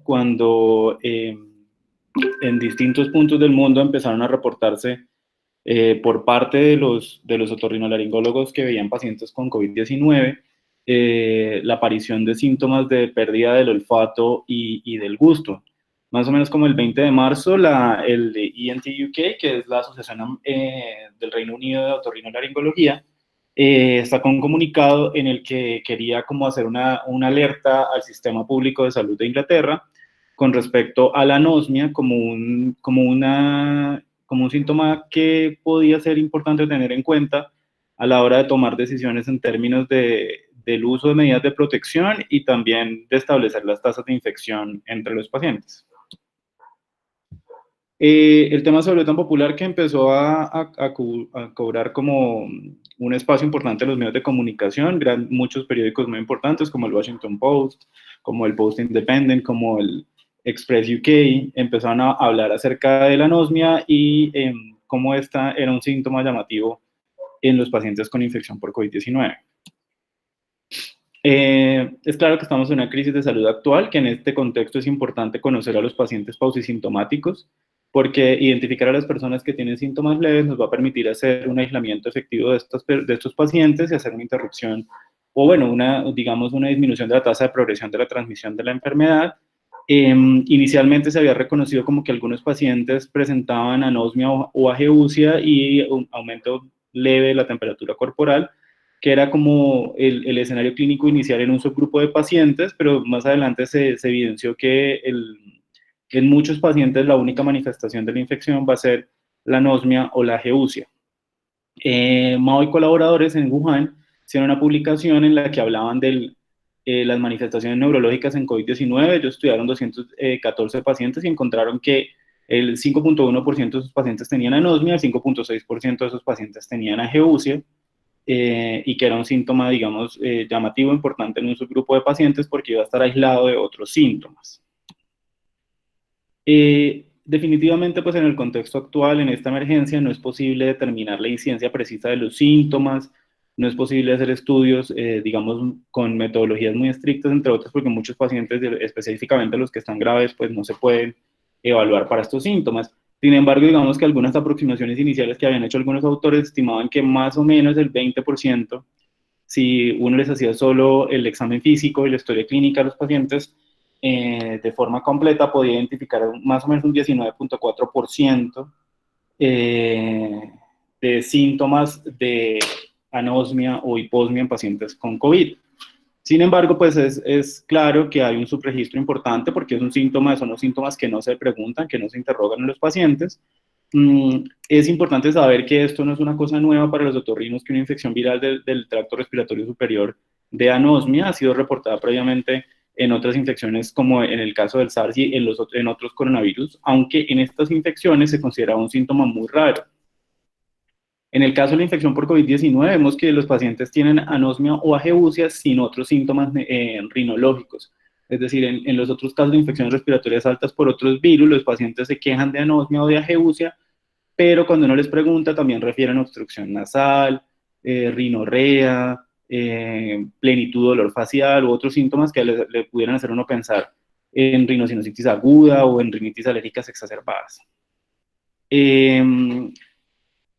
cuando en distintos puntos del mundo empezaron a reportarse por parte de los otorrinolaringólogos que veían pacientes con COVID-19, la aparición de síntomas de pérdida del olfato y del gusto. Más o menos como el 20 de marzo, el de ENT UK, que es la Asociación del Reino Unido de Otorrinolaringología, sacó un comunicado en el que quería como hacer una alerta al sistema público de salud de Inglaterra con respecto a la anosmia como un síntoma que podía ser importante tener en cuenta a la hora de tomar decisiones en términos del uso de medidas de protección y también de establecer las tasas de infección entre los pacientes. El tema se volvió tan popular que empezó a cobrar como un espacio importante en los medios de comunicación, muchos periódicos muy importantes como el Washington Post, como el Post Independent, como el Express UK, empezaron a hablar acerca de la anosmia y cómo esta era un síntoma llamativo en los pacientes con infección por COVID-19. Es claro que estamos en una crisis de salud actual, que en este contexto es importante conocer a los pacientes pausisintomáticos, porque identificar a las personas que tienen síntomas leves nos va a permitir hacer un aislamiento efectivo de estos pacientes y hacer una interrupción, o bueno, digamos una disminución de la tasa de progresión de la transmisión de la enfermedad. Inicialmente se había reconocido como que algunos pacientes presentaban anosmia o ageusia y un aumento leve de la temperatura corporal, que era como el escenario clínico inicial en un subgrupo de pacientes, pero más adelante se evidenció que en muchos pacientes la única manifestación de la infección va a ser la anosmia o la ageusia. Mao y colaboradores en Wuhan hicieron una publicación en la que hablaban de las manifestaciones neurológicas en COVID-19. Ellos estudiaron 214 pacientes y encontraron que el 5.1% de esos pacientes tenían anosmia, el 5.6% de esos pacientes tenían ageusia, y que era un síntoma, digamos, llamativo, importante en un subgrupo de pacientes porque iba a estar aislado de otros síntomas. Definitivamente, pues en el contexto actual, en esta emergencia, no es posible determinar la incidencia precisa de los síntomas, no es posible hacer estudios, digamos, con metodologías muy estrictas, entre otras, porque muchos pacientes, específicamente los que están graves, pues no se pueden evaluar para estos síntomas. Sin embargo, digamos que algunas aproximaciones iniciales que habían hecho algunos autores estimaban que más o menos el 20%, si uno les hacía solo el examen físico y la historia clínica a los pacientes, de forma completa podía identificar más o menos un 19.4% de síntomas de anosmia o hiposmia en pacientes con COVID. Sin embargo, pues es claro que hay un subregistro importante porque son los síntomas que no se preguntan, que no se interrogan en los pacientes. Es importante saber que esto no es una cosa nueva para los otorrinos, que una infección viral del tracto respiratorio superior de anosmia ha sido reportada previamente en otras infecciones, como en el caso del SARS y en otros coronavirus, aunque en estas infecciones se considera un síntoma muy raro. En el caso de la infección por COVID-19, vemos que los pacientes tienen anosmia o ageusia sin otros síntomas rinológicos. Es decir, en los otros casos de infecciones respiratorias altas por otros virus, los pacientes se quejan de anosmia o de ageusia, pero cuando uno les pregunta también refieren a obstrucción nasal, rinorrea, plenitud, dolor facial u otros síntomas que le pudieran hacer uno pensar en rinosinusitis aguda o en rinitis alérgicas exacerbadas.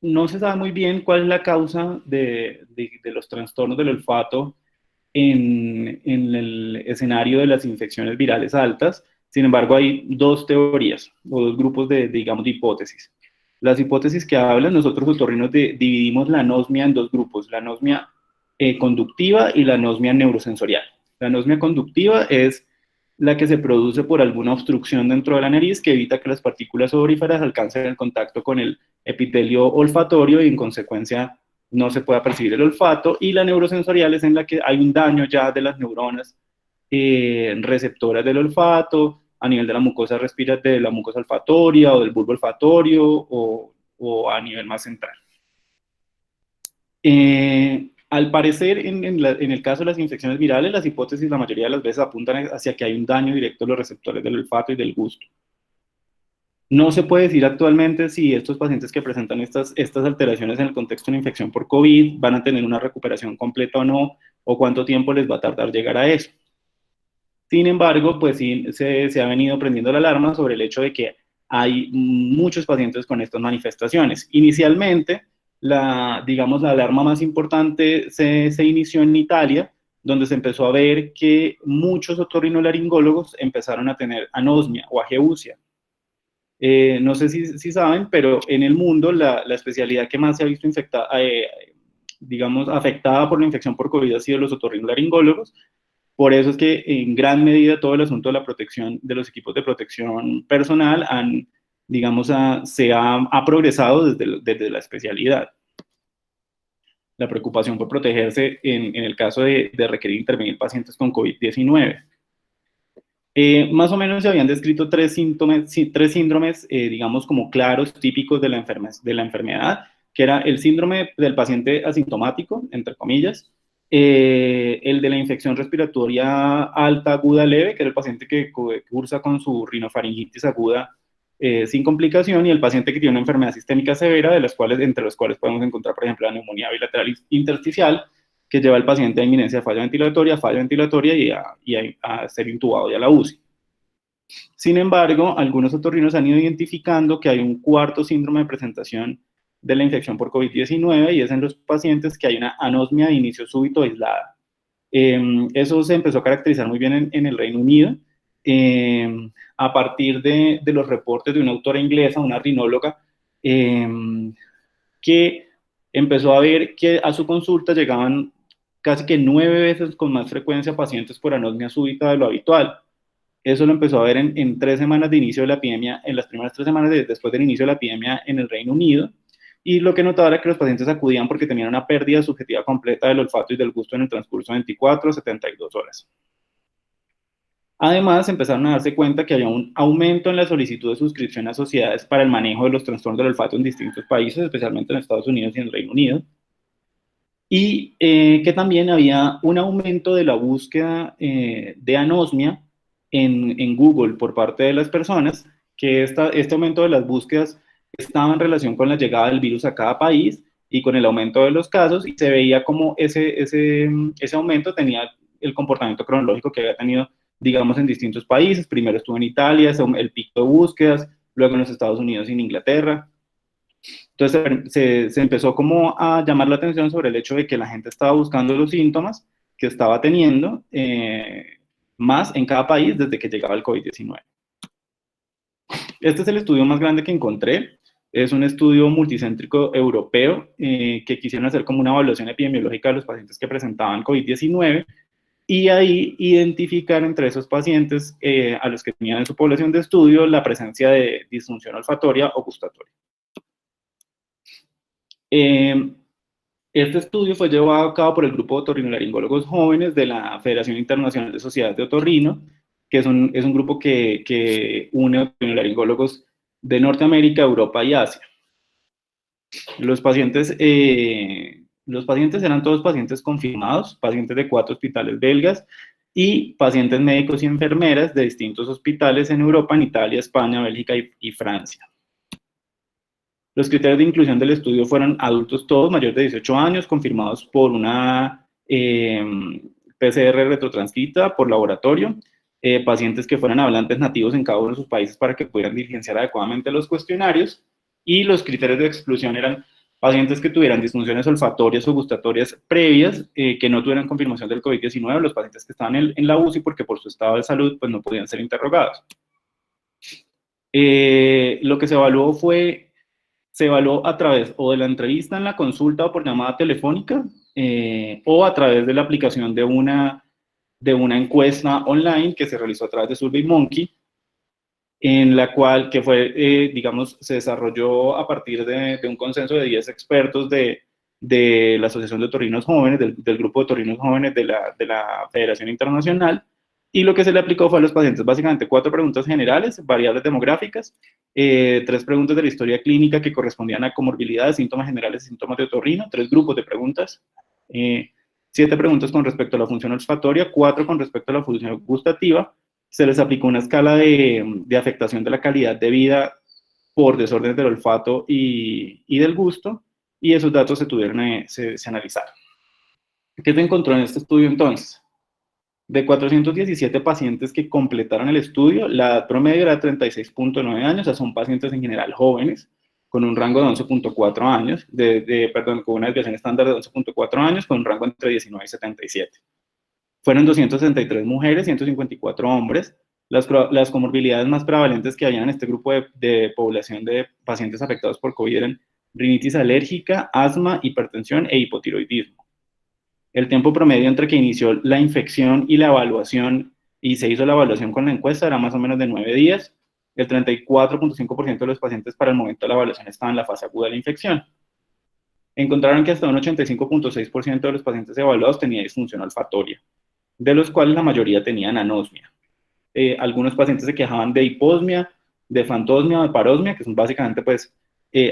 No se sabe muy bien cuál es la causa de los trastornos del olfato en el escenario de las infecciones virales altas. Sin embargo, hay dos teorías o dos grupos digamos, de hipótesis. Las hipótesis que hablan, nosotros otorrinos dividimos la anosmia en dos grupos, la anosmia conductiva y la anosmia neurosensorial. La anosmia conductiva es la que se produce por alguna obstrucción dentro de la nariz que evita que las partículas odoríferas alcancen el contacto con el epitelio olfatorio y en consecuencia no se pueda percibir el olfato, y la neurosensorial es en la que hay un daño ya de las neuronas receptoras del olfato a nivel de la mucosa de la mucosa olfatoria o del bulbo olfatorio o a nivel más central. Al parecer, en el caso de las infecciones virales, las hipótesis la mayoría de las veces apuntan hacia que hay un daño directo a los receptores del olfato y del gusto. No se puede decir actualmente si estos pacientes que presentan estas alteraciones en el contexto de una infección por COVID van a tener una recuperación completa o no, o cuánto tiempo les va a tardar llegar a eso. Sin embargo, pues sí se ha venido prendiendo la alarma sobre el hecho de que hay muchos pacientes con estas manifestaciones. Inicialmente, digamos, la alarma más importante se inició en Italia, donde se empezó a ver que muchos otorrinolaringólogos empezaron a tener anosmia o ageusia. No sé si saben, pero en el mundo la especialidad que más se ha visto infectada, digamos, afectada por la infección por COVID ha sido los otorrinolaringólogos. Por eso es que en gran medida todo el asunto de la protección, de los equipos de protección personal, digamos, ha progresado desde la especialidad. La preocupación por protegerse en el caso de requerir intervenir pacientes con COVID-19. Más o menos se habían descrito tres síndromes, digamos, como claros, típicos de la enfermedad, que era el síndrome del paciente asintomático, entre comillas, el de la infección respiratoria alta, aguda, leve, que era el paciente que cursa con su rinofaringitis aguda sin complicación, y el paciente que tiene una enfermedad sistémica severa, entre los cuales podemos encontrar, por ejemplo, la neumonía bilateral intersticial, que lleva al paciente a inminencia de falla ventilatoria a ser intubado y a la UCI. Sin embargo, algunos otorrinos han ido identificando que hay un cuarto síndrome de presentación de la infección por COVID-19 y es en los pacientes que hay una anosmia de inicio súbito aislada. Eso se empezó a caracterizar muy bien en el Reino Unido a partir de los reportes de una autora inglesa, una rinóloga, que empezó a ver que a su consulta llegaban casi que 9 veces con más frecuencia pacientes por anosmia súbita de lo habitual. Eso lo empezó a ver en 3 semanas de inicio de la epidemia, en las primeras 3 semanas después del inicio de la epidemia en el Reino Unido, y lo que notaba era que los pacientes acudían porque tenían una pérdida subjetiva completa del olfato y del gusto en el transcurso de 24 a 72 horas. Además, empezaron a darse cuenta que había un aumento en la solicitud de suscripción a sociedades para el manejo de los trastornos del olfato en distintos países, especialmente en Estados Unidos y en el Reino Unido, y que también había un aumento de la búsqueda de anosmia en Google por parte de las personas, que este aumento de las búsquedas estaba en relación con la llegada del virus a cada país y con el aumento de los casos, y se veía como ese aumento tenía el comportamiento cronológico que había tenido, digamos, en distintos países. Primero estuvo en Italia, el pico de búsquedas, luego en los Estados Unidos y en Inglaterra. Entonces se empezó como a llamar la atención sobre el hecho de que la gente estaba buscando los síntomas que estaba teniendo más en cada país desde que llegaba el COVID-19. Este es el estudio más grande que encontré. Es un estudio multicéntrico europeo que quisieron hacer como una evaluación epidemiológica de los pacientes que presentaban COVID-19 y ahí identificar entre esos pacientes a los que tenían en su población de estudio la presencia de disfunción olfatoria o gustatoria. Este estudio fue llevado a cabo por el grupo de otorrinolaringólogos jóvenes de la Federación Internacional de Sociedades de Otorrino, que es un grupo que une otorrinolaringólogos de Norteamérica, Europa y Asia. Los pacientes eran todos pacientes confirmados, pacientes de 4 hospitales belgas y pacientes médicos y enfermeras de distintos hospitales en Europa, en Italia, España, Bélgica y Francia. Los criterios de inclusión del estudio fueron adultos todos mayores de 18 años, confirmados por una PCR retrotranscrita por laboratorio, pacientes que fueran hablantes nativos en cada uno de sus países para que pudieran diligenciar adecuadamente los cuestionarios, y los criterios de exclusión eran pacientes que tuvieran disfunciones olfatorias o gustatorias previas, que no tuvieran confirmación del COVID-19, los pacientes que estaban en la UCI porque por su estado de salud pues no podían ser interrogados. Lo que se evaluó a través o de la entrevista en la consulta o por llamada telefónica, o a través de la aplicación de una encuesta online que se realizó a través de SurveyMonkey, en la cual, digamos, se desarrolló a partir de un consenso de 10 expertos de la Asociación de Otorrinos Jóvenes, del grupo de otorrinos jóvenes de la Federación Internacional, y lo que se le aplicó fue a los pacientes básicamente 4 preguntas generales, variables demográficas, 3 preguntas de la historia clínica que correspondían a comorbilidades, síntomas generales y síntomas de otorrino, 3 grupos de preguntas, 7 preguntas con respecto a la función olfatoria, 4 con respecto a la función gustativa. Se les aplicó una escala de afectación de la calidad de vida por desórdenes del olfato y del gusto, y esos datos se analizaron. ¿Qué se encontró en este estudio entonces? De 417 pacientes que completaron el estudio, la edad promedio era 36.9 años, o sea, son pacientes en general jóvenes, con un rango de 11.4 años, perdón, con una desviación estándar de 11.4 años, con un rango entre 19 y 77. Fueron 263 mujeres, 154 hombres. Las comorbilidades más prevalentes que había en este grupo de población de pacientes afectados por COVID eran rinitis alérgica, asma, hipertensión e hipotiroidismo. El tiempo promedio entre que inició la infección y la evaluación, y se hizo la evaluación con la encuesta, era más o menos de 9 días. El 34.5% de los pacientes para el momento de la evaluación estaban en la fase aguda de la infección. Encontraron que hasta un 85.6% de los pacientes evaluados tenía disfunción olfatoria, de los cuales la mayoría tenían anosmia. Algunos pacientes se quejaban de hiposmia, de fantosmia o de parosmia, que son básicamente pues,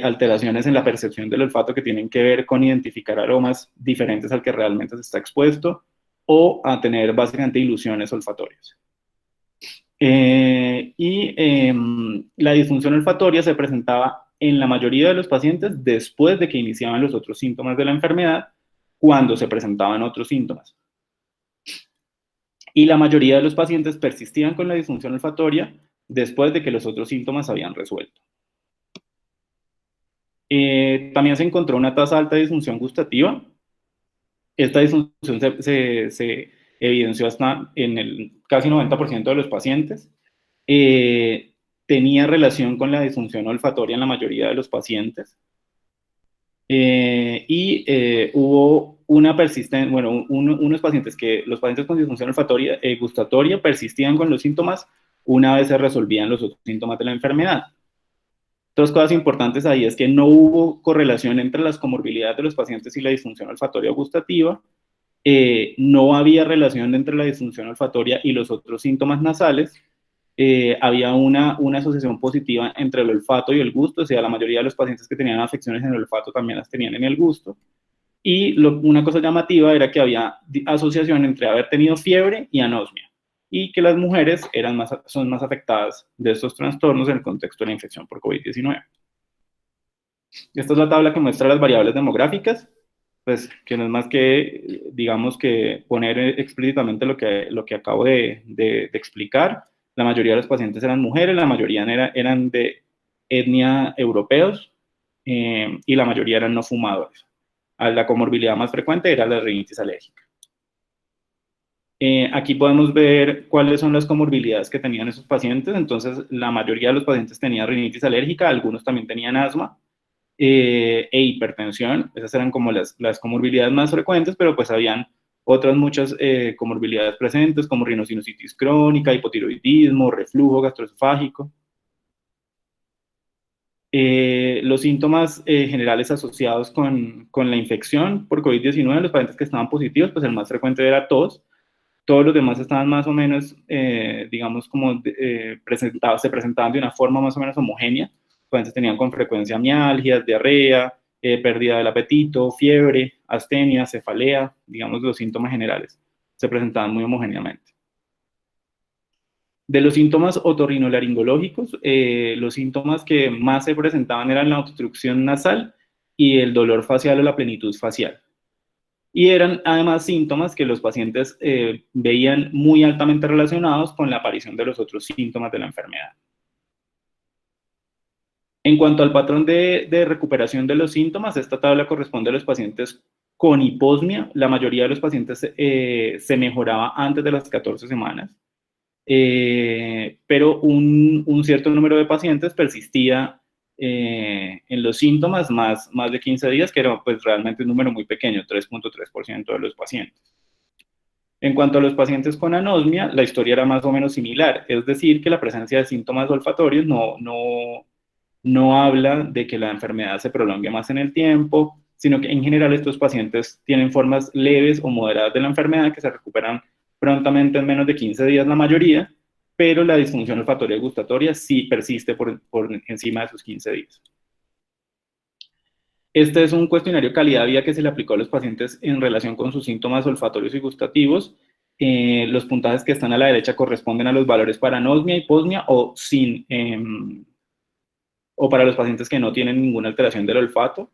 alteraciones en la percepción del olfato que tienen que ver con identificar aromas diferentes al que realmente se está expuesto, o a tener básicamente ilusiones olfatorias. La disfunción olfatoria se presentaba en la mayoría de los pacientes después de que iniciaban los otros síntomas de la enfermedad, cuando se presentaban otros síntomas. Y la mayoría de los pacientes persistían con la disfunción olfatoria después de que los otros síntomas habían resuelto. También se encontró una tasa alta de disfunción gustativa. Esta disfunción se evidenció hasta en el casi 90% de los pacientes. Tenía relación con la disfunción olfatoria en la mayoría de los pacientes. Hubo una persistente, bueno, unos pacientes los pacientes con disfunción olfatoria, gustatoria persistían con los síntomas una vez se resolvían los otros síntomas de la enfermedad. Otras cosas importantes ahí es que no hubo correlación entre las comorbilidades de los pacientes y la disfunción olfatoria gustativa. No había relación entre la disfunción olfatoria y los otros síntomas nasales. Había una asociación positiva entre el olfato y el gusto, o sea, la mayoría de los pacientes que tenían afecciones en el olfato también las tenían en el gusto. Y una cosa llamativa era que había asociación entre haber tenido fiebre y anosmia, y que las mujeres son más afectadas de estos trastornos en el contexto de la infección por COVID-19. Esta es la tabla que muestra las variables demográficas, pues que no es más que, digamos, que poner explícitamente lo que acabo de explicar. La mayoría de los pacientes eran mujeres, la mayoría eran de etnia europeos, y la mayoría eran no fumadores. La comorbilidad más frecuente era la rinitis alérgica. Aquí podemos ver cuáles son las comorbilidades que tenían esos pacientes. Entonces, la mayoría de los pacientes tenían rinitis alérgica, algunos también tenían asma e hipertensión. Esas eran como las comorbilidades más frecuentes, pero pues habían otras muchas comorbilidades presentes, como rinosinusitis crónica, hipotiroidismo, reflujo gastroesofágico. Los síntomas generales asociados con la infección por COVID-19, los pacientes que estaban positivos, pues el más frecuente era tos. Todos los demás estaban más o menos, digamos, como se presentaban de una forma más o menos homogénea. Los pacientes tenían con frecuencia mialgias, diarrea, pérdida del apetito, fiebre, astenia, cefalea, digamos, los síntomas generales se presentaban muy homogéneamente. De los síntomas otorrinolaringológicos, los síntomas que más se presentaban eran la obstrucción nasal y el dolor facial o la plenitud facial. Y eran además síntomas que los pacientes veían muy altamente relacionados con la aparición de los otros síntomas de la enfermedad. En cuanto al patrón de recuperación de los síntomas, esta tabla corresponde a los pacientes con hiposmia. La mayoría de los pacientes se mejoraba antes de las 14 semanas. Pero un cierto número de pacientes persistía en los síntomas más de 15 días, que era pues realmente un número muy pequeño, 3.3% de los pacientes. En cuanto a los pacientes con anosmia, la historia era más o menos similar, es decir, que la presencia de síntomas olfatorios no habla de que la enfermedad se prolongue más en el tiempo, sino que en general estos pacientes tienen formas leves o moderadas de la enfermedad que se recuperan prontamente en menos de 15 días la mayoría, pero la disfunción olfatoria y gustatoria sí persiste por encima de esos 15 días. Este es un cuestionario calidad-vida que se le aplicó a los pacientes en relación con sus síntomas olfatorios y gustativos. Los puntajes que están a la derecha corresponden a los valores para anosmia, hiposmia o para los pacientes que no tienen ninguna alteración del olfato.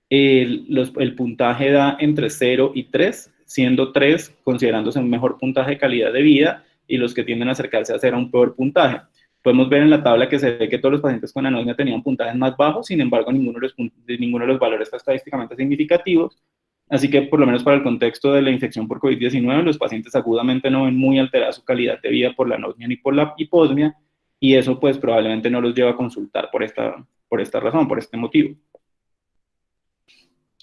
El puntaje da entre 0 y 3. siendo 3 considerándose un mejor puntaje de calidad de vida y los que tienden a acercarse a ser a un peor puntaje. Podemos ver en la tabla que se ve que todos los pacientes con anosmia tenían puntajes más bajos, sin embargo, ninguno de los valores está estadísticamente significativos. Así que, por lo menos para el contexto de la infección por COVID-19, los pacientes agudamente no ven muy alterada su calidad de vida por la anosmia ni por la hiposmia, y eso pues probablemente no los lleva a consultar por esta razón, por este motivo.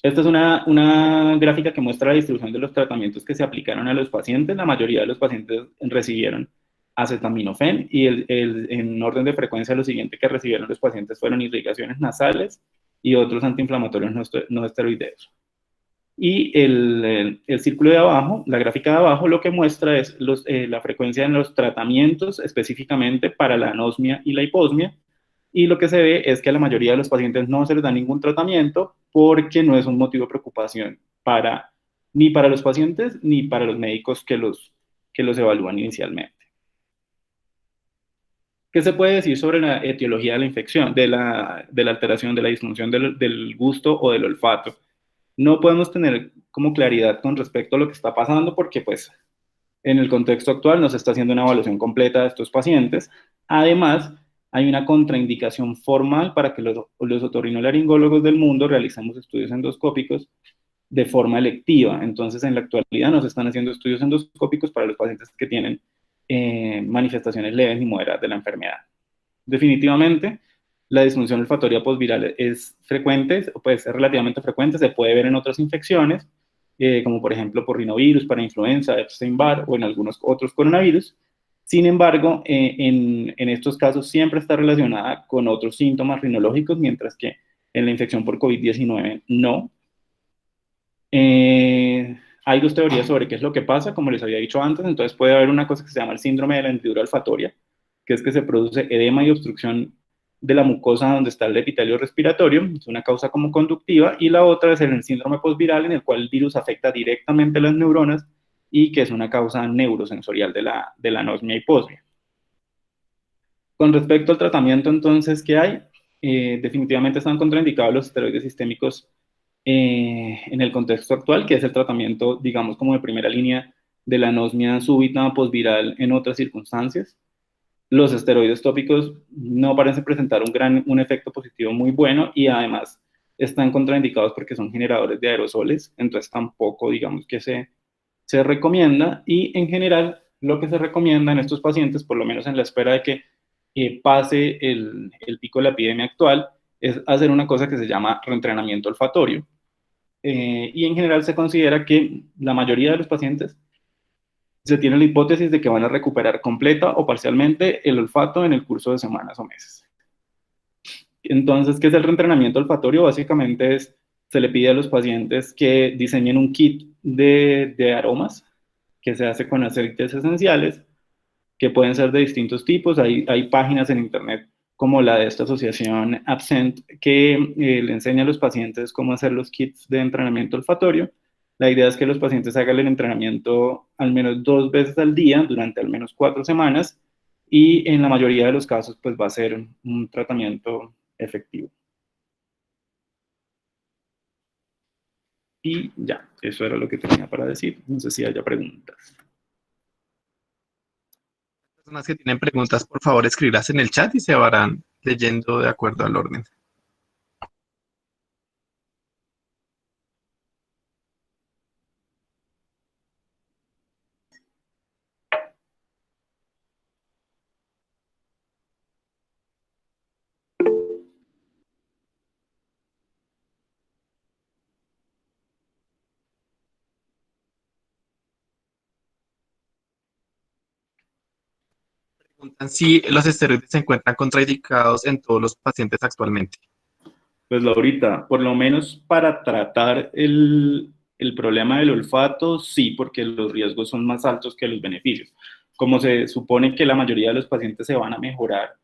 Esta es una gráfica que muestra la distribución de los tratamientos que se aplicaron a los pacientes. La mayoría de los pacientes recibieron acetaminofén y en orden de frecuencia lo siguiente que recibieron los pacientes fueron irrigaciones nasales y otros antiinflamatorios no esteroideos. Y el círculo de abajo, la gráfica de abajo, lo que muestra es la frecuencia en los tratamientos específicamente para la anosmia y la hiposmia. Y lo que se ve es que a la mayoría de los pacientes no se les da ningún tratamiento porque no es un motivo de preocupación ni para los pacientes ni para los médicos que los evalúan inicialmente. ¿Qué se puede decir sobre la etiología de la infección, de la alteración, de la disfunción del gusto o del olfato? No podemos tener como claridad con respecto a lo que está pasando porque pues en el contexto actual no se está haciendo una evaluación completa de estos pacientes. Además, hay una contraindicación formal para que los otorrinolaringólogos del mundo realicemos estudios endoscópicos de forma electiva. Entonces, en la actualidad no se están haciendo estudios endoscópicos para los pacientes que tienen manifestaciones leves y moderadas de la enfermedad. Definitivamente, la disfunción olfatoria postviral es frecuente, puede ser relativamente frecuente, se puede ver en otras infecciones, como por ejemplo por rinovirus, para influenza, Epstein-Barr o en algunos otros coronavirus. Sin embargo, en estos casos siempre está relacionada con otros síntomas rinológicos, mientras que en la infección por COVID-19 no. Hay dos teorías sobre qué es lo que pasa, como les había dicho antes. Entonces puede haber una cosa que se llama el síndrome de la hendidura olfatoria, que es que se produce edema y obstrucción de la mucosa donde está el epitelio respiratorio, es una causa como conductiva, y la otra es el síndrome postviral, en el cual el virus afecta directamente a las neuronas y que es una causa neurosensorial de la anosmia y hiposmia. Con respecto al tratamiento, entonces, ¿qué hay? Definitivamente están contraindicados los esteroides sistémicos en el contexto actual, que es el tratamiento, digamos, como de primera línea de la anosmia súbita postviral en otras circunstancias. Los esteroides tópicos no parecen presentar un efecto positivo muy bueno y además están contraindicados porque son generadores de aerosoles, entonces tampoco, digamos, que se recomienda. Y en general, lo que se recomienda en estos pacientes, por lo menos en la espera de que pase el pico de la epidemia actual, es hacer una cosa que se llama reentrenamiento olfatorio. Y en general se considera que la mayoría de los pacientes se tiene la hipótesis de que van a recuperar completa o parcialmente el olfato en el curso de semanas o meses. Entonces, ¿qué es el reentrenamiento olfatorio? Básicamente se le pide a los pacientes que diseñen un kit de aromas que se hace con aceites esenciales, que pueden ser de distintos tipos. Hay páginas en internet como la de esta asociación Absent que le enseña a los pacientes cómo hacer los kits de entrenamiento olfatorio. La idea es que los pacientes hagan el entrenamiento al menos 2 veces al día durante al menos 4 semanas y en la mayoría de los casos pues va a ser un tratamiento efectivo. Y ya, eso era lo que tenía para decir. No sé si haya preguntas. Personas que tienen preguntas, por favor, escribirlas en el chat y se van leyendo de acuerdo al orden. Preguntan si los esteroides se encuentran contraindicados en todos los pacientes actualmente. Pues Laurita, por lo menos para tratar el problema del olfato, sí, porque los riesgos son más altos que los beneficios. Como se supone que la mayoría de los pacientes se van a mejorar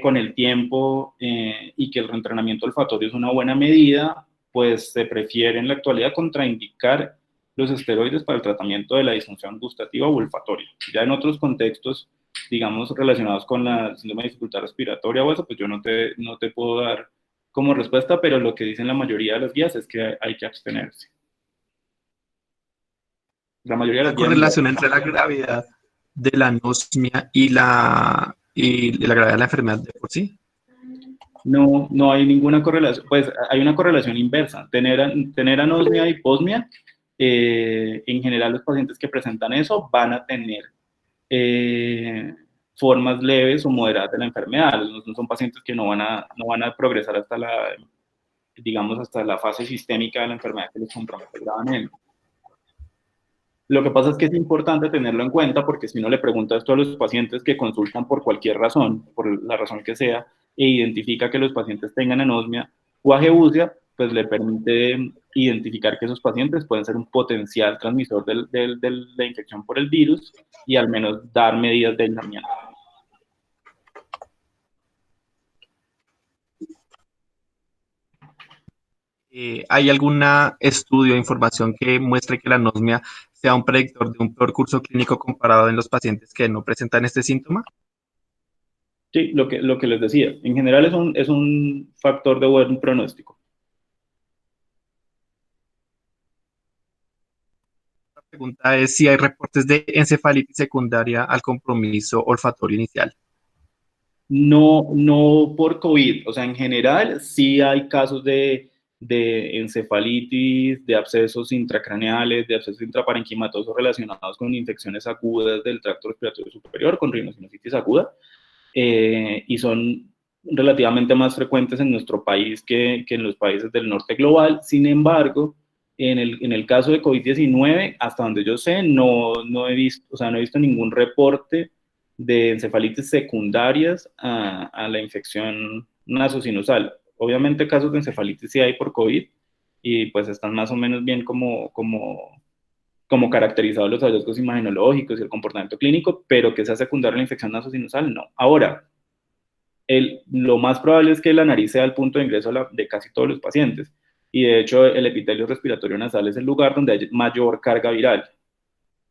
con el tiempo y que el reentrenamiento olfatorio es una buena medida, pues se prefiere en la actualidad contraindicar los esteroides para el tratamiento de la disfunción gustativa o olfatoria. Ya en otros contextos, digamos, relacionados con la síndrome de dificultad respiratoria o eso, pues yo no te puedo dar como respuesta, pero lo que dicen la mayoría de las guías es que hay que abstenerse. La mayoría de La las guías no. correlación entre la gravedad de la anosmia y la gravedad de la enfermedad de por sí. No, no hay ninguna correlación, pues hay una correlación inversa. Tener anosmia y posmia, en general los pacientes que presentan eso van a tener formas leves o moderadas de la enfermedad. No son pacientes que no van a progresar hasta digamos, hasta la fase sistémica de la enfermedad que les compromete gravemente. Lo que pasa es que es importante tenerlo en cuenta porque si uno le pregunta esto a los pacientes que consultan por cualquier razón, por la razón que sea, e identifica que los pacientes tengan anosmia o ageusia, pues le permite identificar que esos pacientes pueden ser un potencial transmisor de la infección por el virus y al menos dar medidas de aislamiento. ¿Hay algún estudio o información que muestre que la anosmia sea un predictor de un peor curso clínico comparado en los pacientes que no presentan este síntoma? Sí, lo que les decía, en general es un factor de buen pronóstico. La pregunta es si hay reportes de encefalitis secundaria al compromiso olfatorio inicial. No, no por COVID, o sea, en general sí hay casos de encefalitis, de abscesos intracraneales, de abscesos intraparenquimatosos relacionados con infecciones agudas del tracto respiratorio superior, con rinosinusitis aguda, y son relativamente más frecuentes en nuestro país que en los países del norte global. Sin embargo, en el caso de COVID-19, hasta donde yo sé, no he visto, o sea, no he visto ningún reporte de encefalitis secundarias a la infección nasosinusal. Obviamente casos de encefalitis sí hay por COVID y pues están más o menos bien como caracterizados los hallazgos imagenológicos y el comportamiento clínico, pero que sea secundaria a la infección nasosinusal, no. Ahora, lo más probable es que la nariz sea el punto de ingreso de casi todos los pacientes. Y de hecho, el epitelio respiratorio nasal es el lugar donde hay mayor carga viral.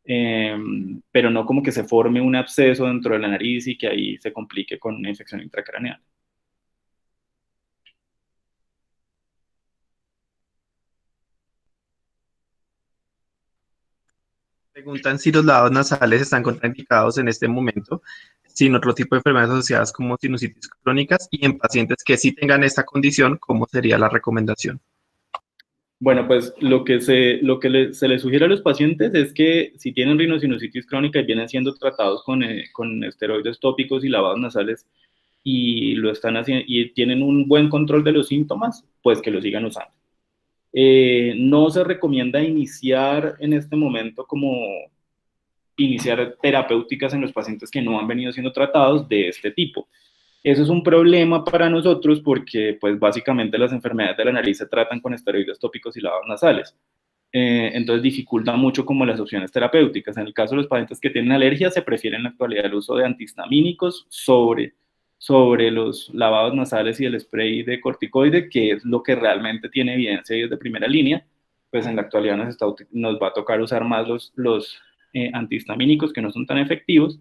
Pero no como que se forme un absceso dentro de la nariz y que ahí se complique con una infección intracraneal. Preguntan si los lavados nasales están contraindicados en este momento sin otro tipo de enfermedades asociadas como sinusitis crónicas y en pacientes que sí tengan esta condición, ¿cómo sería la recomendación? Bueno, pues se les sugiere a los pacientes es que si tienen rinosinusitis crónica y vienen siendo tratados con esteroides tópicos y lavados nasales y lo están haciendo y tienen un buen control de los síntomas, pues que lo sigan usando. No se recomienda iniciar en este momento como iniciar terapéuticas en los pacientes que no han venido siendo tratados de este tipo. Eso es un problema para nosotros porque, pues, básicamente las enfermedades de la nariz se tratan con esteroides tópicos y lavados nasales. Entonces dificulta mucho como las opciones terapéuticas. En el caso de los pacientes que tienen alergia, se prefiere en la actualidad el uso de antihistamínicos sobre los lavados nasales y el spray de corticoide, que es lo que realmente tiene evidencia y es de primera línea. Pues en la actualidad nos va a tocar usar más los antihistamínicos que no son tan efectivos.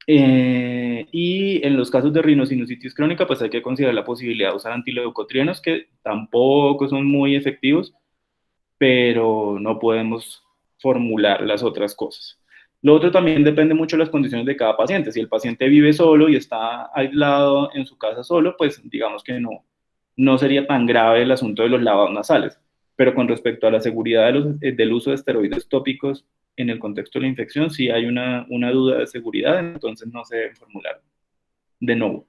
Y en los casos de rinosinusitis crónica, pues hay que considerar la posibilidad de usar antileucotrienos, que tampoco son muy efectivos, pero no podemos formular las otras cosas. Lo otro también depende mucho de las condiciones de cada paciente. Si el paciente vive solo y está aislado en su casa solo, pues digamos que no sería tan grave el asunto de los lavados nasales. Pero con respecto a la seguridad del uso de esteroides tópicos en el contexto de la infección, sí hay una duda de seguridad, entonces no se debe formular de nuevo.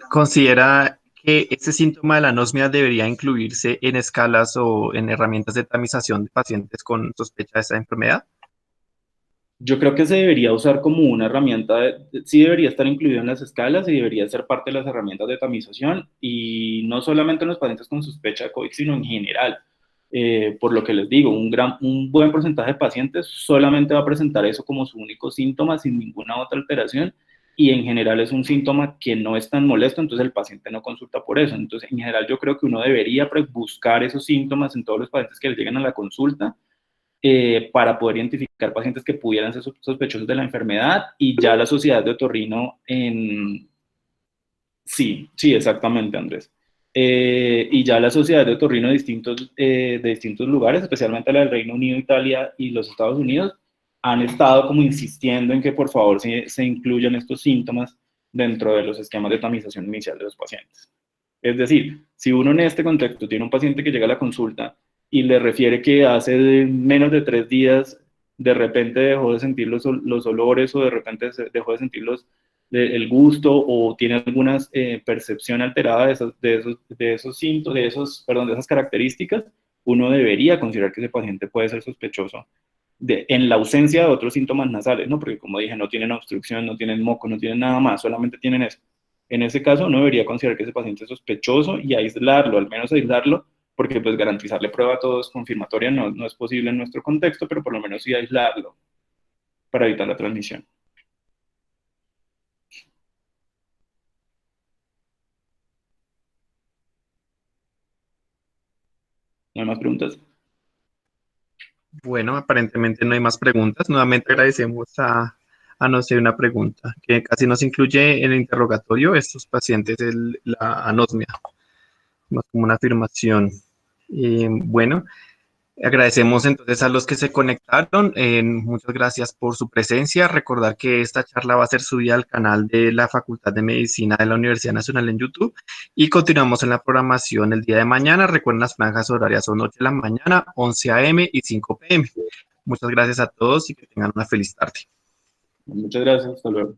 ¿Considera que este síntoma de la anosmia debería incluirse en escalas o en herramientas de tamización de pacientes con sospecha de esta enfermedad? Yo creo que se debería usar como una herramienta, sí debería estar incluido en las escalas y debería ser parte de las herramientas de tamización y no solamente en los pacientes con sospecha de COVID, sino en general. Por lo que les digo, un buen porcentaje de pacientes solamente va a presentar eso como su único síntoma sin ninguna otra alteración y en general es un síntoma que no es tan molesto, entonces el paciente no consulta por eso. Entonces, en general yo creo que uno debería buscar esos síntomas en todos los pacientes que le lleguen a la consulta para poder identificar pacientes que pudieran ser sospechosos de la enfermedad y ya la sociedad de otorrino sí, sí, exactamente, Andrés. Y ya las sociedades de otorrino de distintos lugares, especialmente la del Reino Unido, Italia y los Estados Unidos, han estado como insistiendo en que por favor se incluyan estos síntomas dentro de los esquemas de tamización inicial de los pacientes. Es decir, si uno en este contexto tiene un paciente que llega a la consulta y le refiere que hace menos de 3 días de repente dejó de sentir los olores o de repente dejó de sentir el gusto o tiene alguna percepción alterada de esos síntomas, perdón, de esas características, uno debería considerar que ese paciente puede ser sospechoso en la ausencia de otros síntomas nasales, ¿no? Porque como dije, no tienen obstrucción, no tienen moco, no tienen nada más, solamente tienen eso. En ese caso, uno debería considerar que ese paciente es sospechoso y aislarlo, al menos aislarlo, porque pues garantizarle prueba a todos confirmatoria no es posible en nuestro contexto, pero por lo menos sí aislarlo para evitar la transmisión. ¿No hay más preguntas? Bueno, aparentemente no hay más preguntas. Nuevamente agradecemos a no ser una pregunta, que casi nos incluye en el interrogatorio estos pacientes la anosmia, más como una afirmación. Bueno, agradecemos entonces a los que se conectaron. Muchas gracias por su presencia. Recordar que esta charla va a ser subida al canal de la Facultad de Medicina de la Universidad Nacional en YouTube y continuamos en la programación el día de mañana. Recuerden, las franjas horarias son 8 de la mañana, 11 a.m. y 5 p.m. Muchas gracias a todos y que tengan una feliz tarde. Muchas gracias, hasta luego.